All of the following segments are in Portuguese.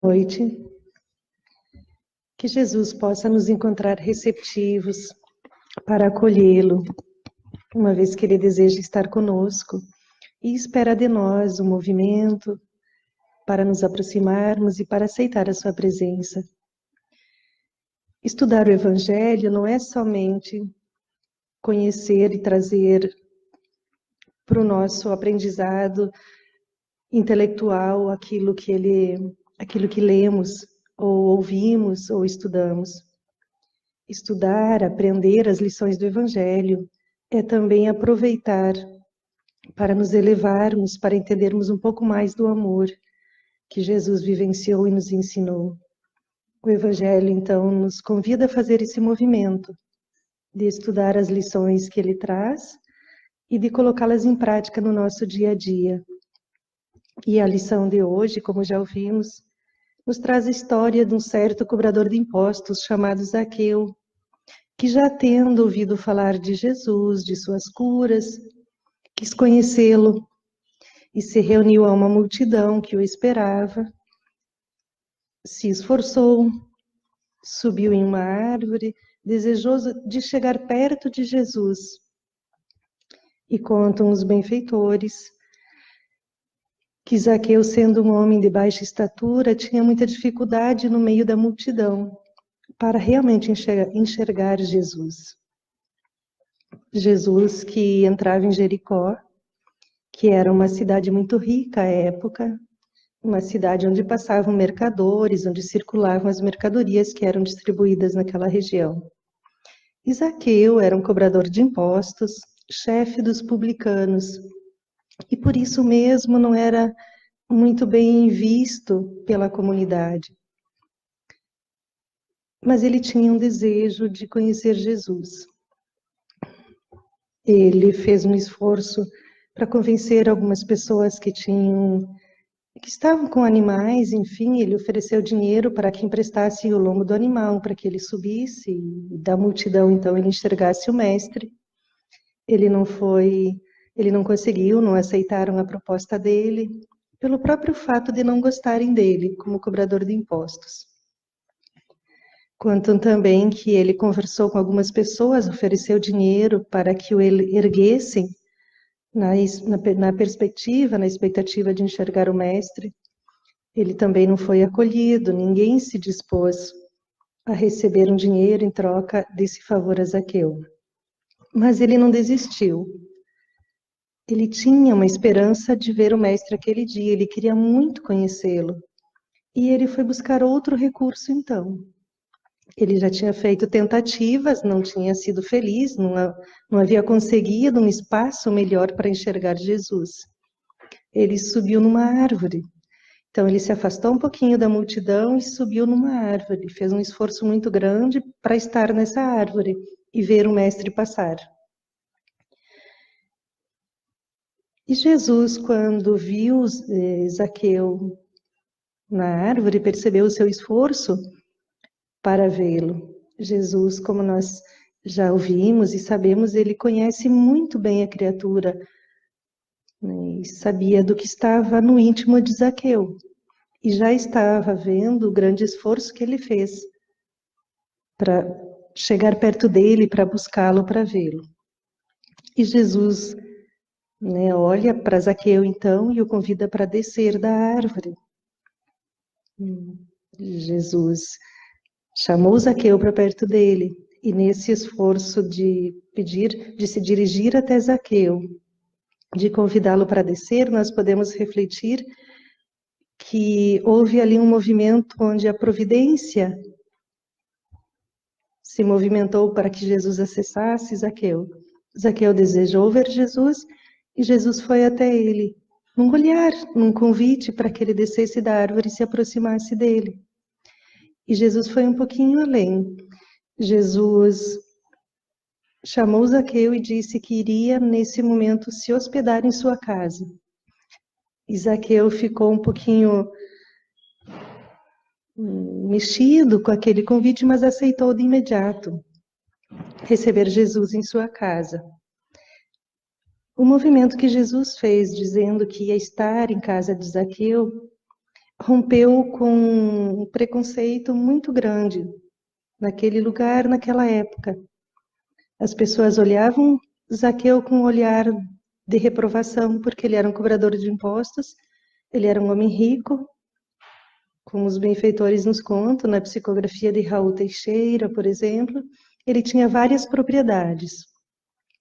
noite, que Jesus possa nos encontrar receptivos para acolhê-lo, uma vez que Ele deseja estar conosco e espera de nós o movimento para nos aproximarmos e para aceitar a sua presença. Estudar o Evangelho não é somente conhecer e trazer para o nosso aprendizado intelectual aquilo que lemos, ou ouvimos, ou estudamos. Estudar, aprender as lições do Evangelho é também aproveitar para nos elevarmos, para entendermos um pouco mais do amor que Jesus vivenciou e nos ensinou. O Evangelho, então, nos convida a fazer esse movimento de estudar as lições que ele traz e de colocá-las em prática no nosso dia a dia. E a lição de hoje, como já ouvimos, nos traz a história de um certo cobrador de impostos chamado Zaqueu, que já tendo ouvido falar de Jesus, de suas curas, quis conhecê-lo e se reuniu a uma multidão que o esperava, se esforçou, subiu em uma árvore, desejoso de chegar perto de Jesus. E contam os benfeitores que Zaqueu, sendo um homem de baixa estatura, tinha muita dificuldade no meio da multidão para realmente enxergar Jesus. Jesus que entrava em Jericó, que era uma cidade muito rica à época, uma cidade onde passavam mercadores, onde circulavam as mercadorias que eram distribuídas naquela região. E Zaqueu era um cobrador de impostos, chefe dos publicanos, e por isso mesmo não era muito bem visto pela comunidade. Mas ele tinha um desejo de conhecer Jesus. Ele fez um esforço para convencer algumas pessoas que estavam com animais, enfim, ele ofereceu dinheiro para que emprestasse o lombo do animal, para que ele subisse, e da multidão, então, ele enxergasse o mestre. Ele não conseguiu, não aceitaram a proposta dele, pelo próprio fato de não gostarem dele como cobrador de impostos. Contam também que ele conversou com algumas pessoas, ofereceu dinheiro para que o erguessem na perspectiva, na expectativa de enxergar o mestre. Ele também não foi acolhido, ninguém se dispôs a receber um dinheiro em troca desse favor a Zaqueu. Mas ele não desistiu. Ele tinha uma esperança de ver o mestre aquele dia, ele queria muito conhecê-lo. E ele foi buscar outro recurso, então. Ele já tinha feito tentativas, não tinha sido feliz, não havia conseguido um espaço melhor para enxergar Jesus. Ele subiu numa árvore. Então, ele se afastou um pouquinho da multidão e subiu numa árvore. Fez um esforço muito grande para estar nessa árvore e ver o mestre passar. E Jesus, quando viu Zaqueu na árvore, percebeu o seu esforço para vê-lo. Jesus, como nós já ouvimos e sabemos, ele conhece muito bem a criatura, né, e sabia do que estava no íntimo de Zaqueu. E já estava vendo o grande esforço que ele fez para chegar perto dele, para buscá-lo, para vê-lo. E Jesus, né, olha para Zaqueu, então, e o convida para descer da árvore. Jesus chamou Zaqueu para perto dele, e nesse esforço de se dirigir até Zaqueu, de convidá-lo para descer, nós podemos refletir que houve ali um movimento onde a providência se movimentou para que Jesus acessasse Zaqueu. Zaqueu desejou ver Jesus e Jesus foi até ele, num olhar, num convite para que ele descesse da árvore e se aproximasse dele. E Jesus foi um pouquinho além. Jesus chamou Zaqueu e disse que iria, nesse momento, se hospedar em sua casa. E Zaqueu ficou um pouquinho mexido com aquele convite, mas aceitou de imediato receber Jesus em sua casa. O movimento que Jesus fez, dizendo que ia estar em casa de Zaqueu, rompeu com um preconceito muito grande naquele lugar, naquela época. As pessoas olhavam Zaqueu com um olhar de reprovação, porque ele era um cobrador de impostos, ele era um homem rico, como os benfeitores nos contam, na psicografia de Raul Teixeira, por exemplo, ele tinha várias propriedades,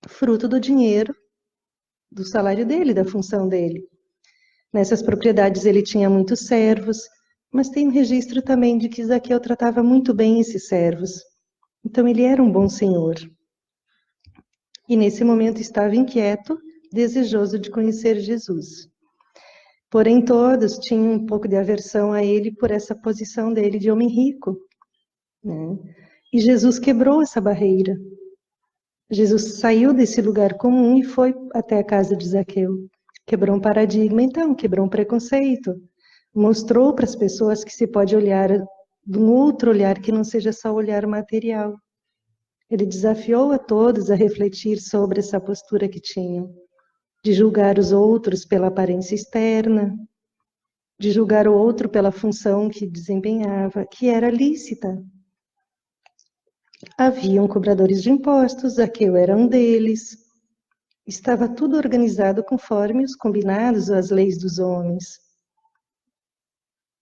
fruto do dinheiro, do salário dele, da função dele. Nessas propriedades ele tinha muitos servos, mas tem um registro também de que Zaqueu tratava muito bem esses servos. Então ele era um bom senhor. E nesse momento estava inquieto, desejoso de conhecer Jesus. Porém, todos tinham um pouco de aversão a ele por essa posição dele de homem rico, né? E Jesus quebrou essa barreira. Jesus saiu desse lugar comum e foi até a casa de Zaqueu. Quebrou um paradigma, então, quebrou um preconceito. Mostrou para as pessoas que se pode olhar de um outro olhar que não seja só o olhar material. Ele desafiou a todos a refletir sobre essa postura que tinham, de julgar os outros pela aparência externa, de julgar o outro pela função que desempenhava, que era lícita. Haviam cobradores de impostos, Zaqueu era um deles. Estava tudo organizado conforme os combinados às leis dos homens.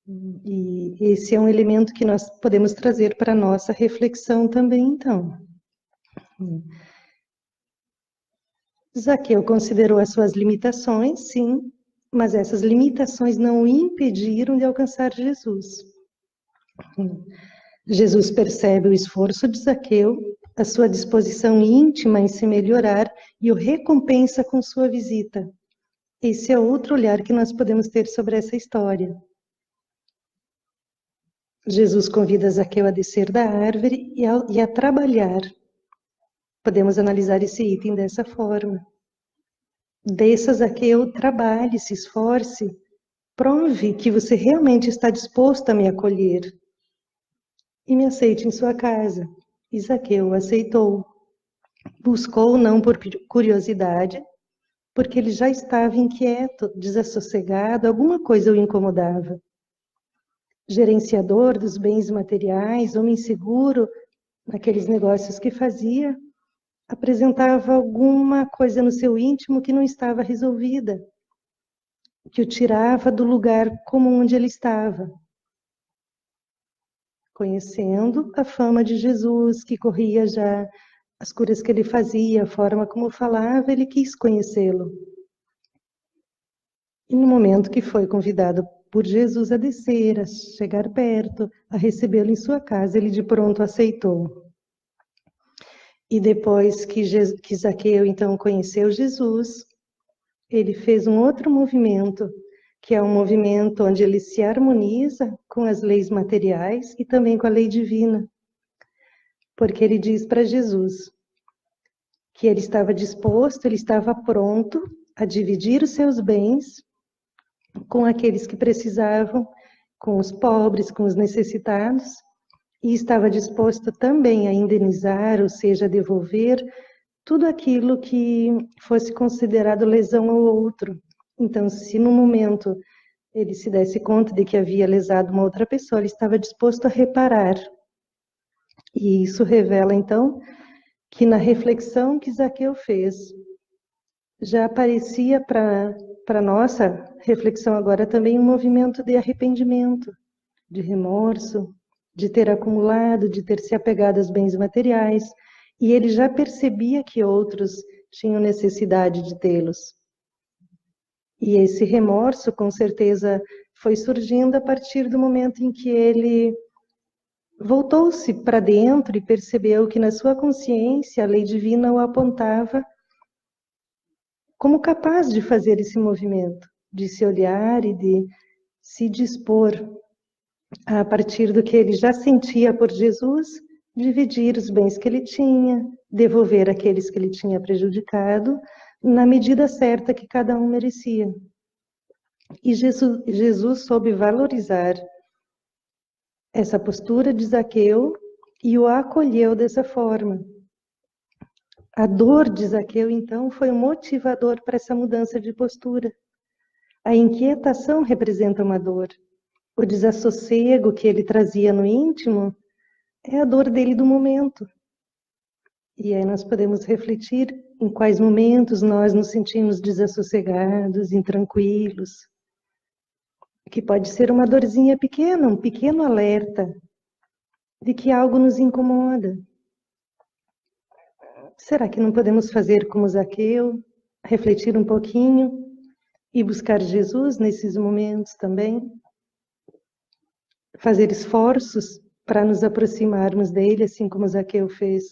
E esse é um elemento que nós podemos trazer para a nossa reflexão também, então. Zaqueu considerou as suas limitações, sim, mas essas limitações não o impediram de alcançar Jesus. Jesus percebe o esforço de Zaqueu, a sua disposição íntima em se melhorar e o recompensa com sua visita. Esse é outro olhar que nós podemos ter sobre essa história. Jesus convida Zaqueu a descer da árvore e a trabalhar. Podemos analisar esse item dessa forma. Desça, Zaqueu, trabalhe, se esforce, prove que você realmente está disposto a me acolher e me aceite em sua casa. E Zaqueu aceitou. Buscou não por curiosidade, porque ele já estava inquieto, desassossegado, alguma coisa o incomodava. Gerenciador dos bens materiais, homem seguro naqueles negócios que fazia, apresentava alguma coisa no seu íntimo que não estava resolvida, que o tirava do lugar comum onde ele estava. Conhecendo a fama de Jesus, que corria já, as curas que ele fazia, a forma como falava, ele quis conhecê-lo. E no momento que foi convidado por Jesus a descer, a chegar perto, a recebê-lo em sua casa, ele de pronto aceitou. E depois que Zaqueu então conheceu Jesus, ele fez um outro movimento, que é um movimento onde ele se harmoniza com as leis materiais e também com a lei divina. Porque ele diz para Jesus que ele estava disposto, ele estava pronto a dividir os seus bens com aqueles que precisavam, com os pobres, com os necessitados, e estava disposto também a indenizar, ou seja, a devolver tudo aquilo que fosse considerado lesão ao outro. Então, se no momento ele se desse conta de que havia lesado uma outra pessoa, ele estava disposto a reparar. E isso revela, então, que na reflexão que Zaqueu fez, já aparecia para a nossa reflexão agora também um movimento de arrependimento, de remorso, de ter acumulado, de ter se apegado aos bens materiais, e ele já percebia que outros tinham necessidade de tê-los. E esse remorso, com certeza, foi surgindo a partir do momento em que ele voltou-se para dentro e percebeu que na sua consciência a lei divina o apontava como capaz de fazer esse movimento, de se olhar e de se dispor, a partir do que ele já sentia por Jesus, dividir os bens que ele tinha, devolver aqueles que ele tinha prejudicado, na medida certa que cada um merecia. E Jesus soube valorizar essa postura de Zaqueu e o acolheu dessa forma. A dor de Zaqueu, então, foi um motivador para essa mudança de postura. A inquietação representa uma dor. O desassossego que ele trazia no íntimo é a dor dele do momento. E aí nós podemos refletir em quais momentos nós nos sentimos desassossegados, intranquilos, que pode ser uma dorzinha pequena, um pequeno alerta de que algo nos incomoda. Será que não podemos fazer como Zaqueu, refletir um pouquinho e buscar Jesus nesses momentos também? Fazer esforços para nos aproximarmos dele, assim como Zaqueu fez.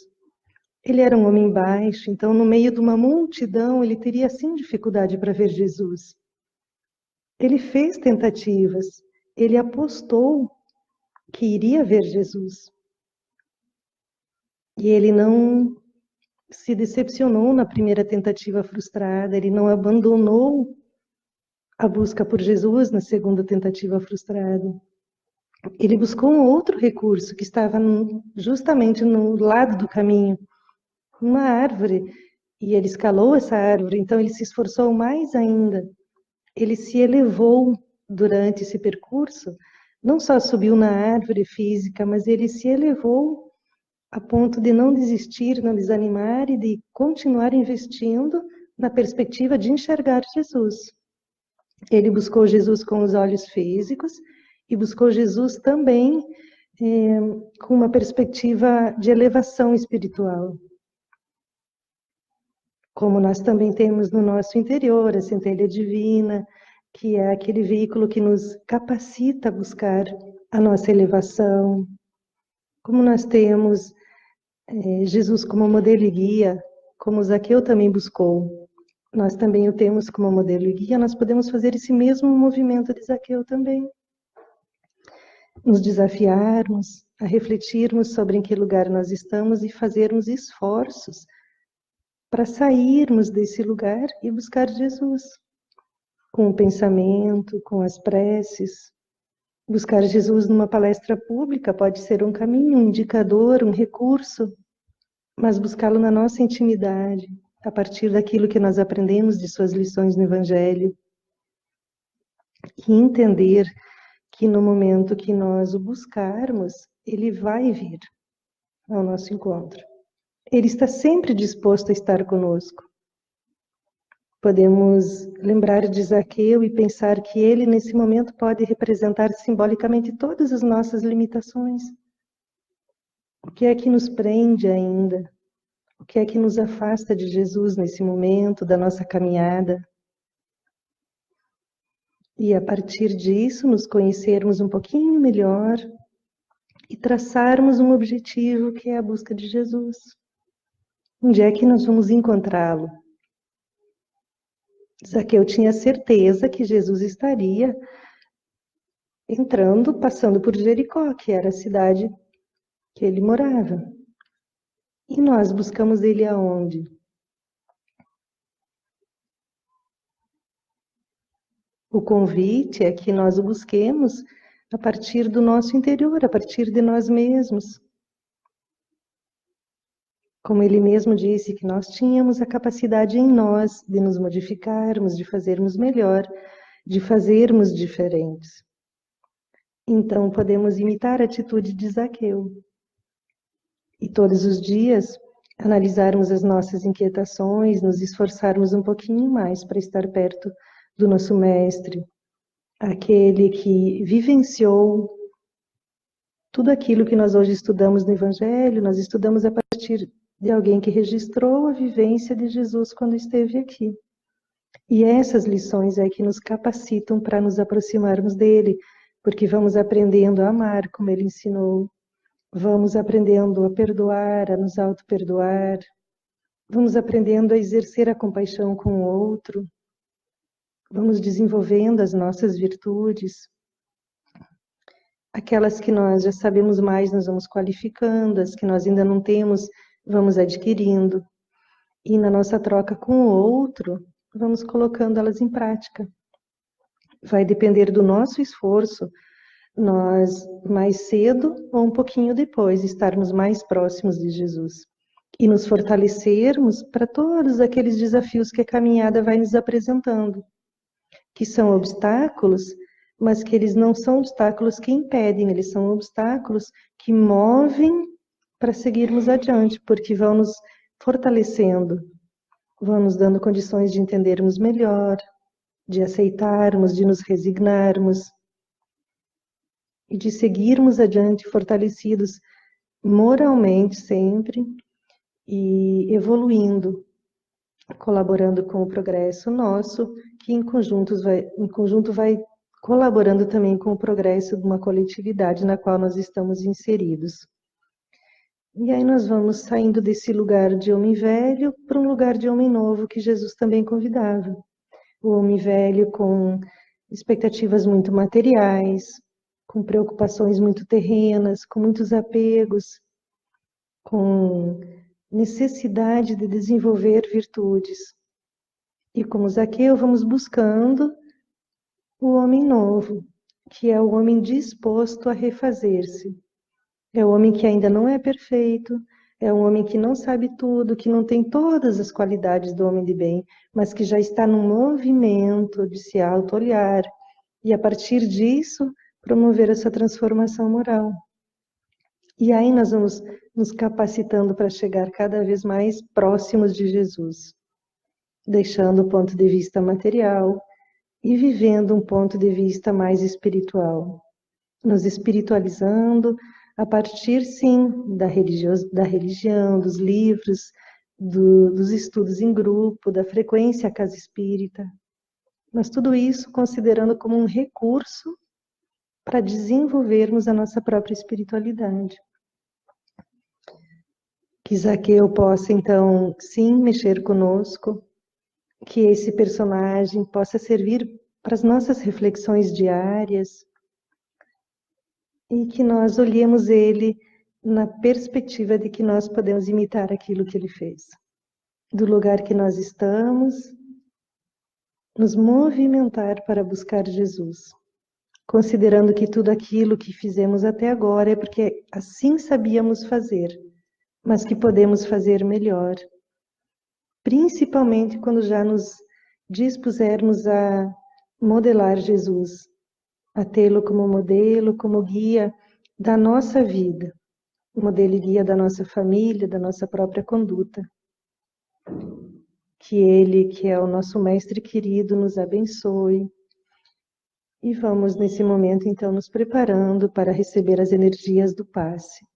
Ele era um homem baixo, então no meio de uma multidão ele teria sim dificuldade para ver Jesus. Ele fez tentativas, ele apostou que iria ver Jesus. E ele não se decepcionou na primeira tentativa frustrada, ele não abandonou a busca por Jesus na segunda tentativa frustrada. Ele buscou um outro recurso que estava justamente no lado do caminho, uma árvore, e ele escalou essa árvore, então ele se esforçou mais ainda. Ele se elevou durante esse percurso, não só subiu na árvore física, mas ele se elevou a ponto de não desistir, não desanimar e de continuar investindo na perspectiva de enxergar Jesus. Ele buscou Jesus com os olhos físicos e buscou Jesus também com uma perspectiva de elevação espiritual. Como nós também temos no nosso interior a centelha divina, que é aquele veículo que nos capacita a buscar a nossa elevação. Como nós temos Jesus como modelo e guia, como Zaqueu também buscou, nós também o temos como modelo e guia, nós podemos fazer esse mesmo movimento de Zaqueu também. Nos desafiarmos a refletirmos sobre em que lugar nós estamos e fazermos esforços para sairmos desse lugar e buscar Jesus. Com o pensamento, com as preces. Buscar Jesus numa palestra pública pode ser um caminho, um indicador, um recurso, mas buscá-lo na nossa intimidade, a partir daquilo que nós aprendemos de suas lições no Evangelho, e entender que no momento que nós o buscarmos, ele vai vir ao nosso encontro. Ele está sempre disposto a estar conosco. Podemos lembrar de Zaqueu e pensar que ele, nesse momento, pode representar simbolicamente todas as nossas limitações. O que é que nos prende ainda? O que é que nos afasta de Jesus nesse momento, da nossa caminhada? E a partir disso, nos conhecermos um pouquinho melhor e traçarmos um objetivo que é a busca de Jesus. Onde é que nós vamos encontrá-lo? Zaqueu tinha certeza que Jesus estaria entrando, passando por Jericó, que era a cidade que ele morava. E nós buscamos ele aonde? O convite é que nós o busquemos a partir do nosso interior, a partir de nós mesmos. Como ele mesmo disse, que nós tínhamos a capacidade em nós de nos modificarmos, de fazermos melhor, de fazermos diferentes. Então, podemos imitar a atitude de Zaqueu. E todos os dias, analisarmos as nossas inquietações, nos esforçarmos um pouquinho mais para estar perto do nosso Mestre, aquele que vivenciou tudo aquilo que nós hoje estudamos no Evangelho, nós estudamos a partir de alguém que registrou a vivência de Jesus quando esteve aqui. E essas lições é que nos capacitam para nos aproximarmos dele, porque vamos aprendendo a amar como ele ensinou, vamos aprendendo a perdoar, a nos auto-perdoar, vamos aprendendo a exercer a compaixão com o outro, vamos desenvolvendo as nossas virtudes. Aquelas que nós já sabemos mais, nós vamos qualificando, as que nós ainda não temos, vamos adquirindo. E na nossa troca com o outro, vamos colocando elas em prática. Vai depender do nosso esforço, nós mais cedo ou um pouquinho depois estarmos mais próximos de Jesus. E nos fortalecermos para todos aqueles desafios que a caminhada vai nos apresentando, que são obstáculos, mas que eles não são obstáculos que impedem, eles são obstáculos que movem para seguirmos adiante, porque vão nos fortalecendo, vão nos dando condições de entendermos melhor, de aceitarmos, de nos resignarmos e de seguirmos adiante fortalecidos moralmente sempre e evoluindo, colaborando com o progresso nosso, que em conjunto vai colaborando também com o progresso de uma coletividade na qual nós estamos inseridos. E aí nós vamos saindo desse lugar de homem velho para um lugar de homem novo que Jesus também convidava. O homem velho com expectativas muito materiais, com preocupações muito terrenas, com muitos apegos, com necessidade de desenvolver virtudes. E como Zaqueu, vamos buscando o homem novo, que é o homem disposto a refazer-se. É o homem que ainda não é perfeito, é um homem que não sabe tudo, que não tem todas as qualidades do homem de bem, mas que já está num movimento de se auto-olhar e, a partir disso, promover essa transformação moral. E aí nós vamos nos capacitando para chegar cada vez mais próximos de Jesus, deixando o ponto de vista material e vivendo um ponto de vista mais espiritual, nos espiritualizando a partir, sim, da religião, dos livros, dos estudos em grupo, da frequência à casa espírita, mas tudo isso considerando como um recurso para desenvolvermos a nossa própria espiritualidade. Que Zaqueu possa, então, sim, mexer conosco, que esse personagem possa servir para as nossas reflexões diárias e que nós olhemos ele na perspectiva de que nós podemos imitar aquilo que ele fez. Do lugar que nós estamos, nos movimentar para buscar Jesus, considerando que tudo aquilo que fizemos até agora é porque assim sabíamos fazer, mas que podemos fazer melhor, principalmente quando já nos dispusermos a modelar Jesus, a tê-lo como modelo, como guia da nossa vida, modelo e guia da nossa família, da nossa própria conduta. Que ele, que é o nosso mestre querido, nos abençoe. E vamos nesse momento então nos preparando para receber as energias do passe.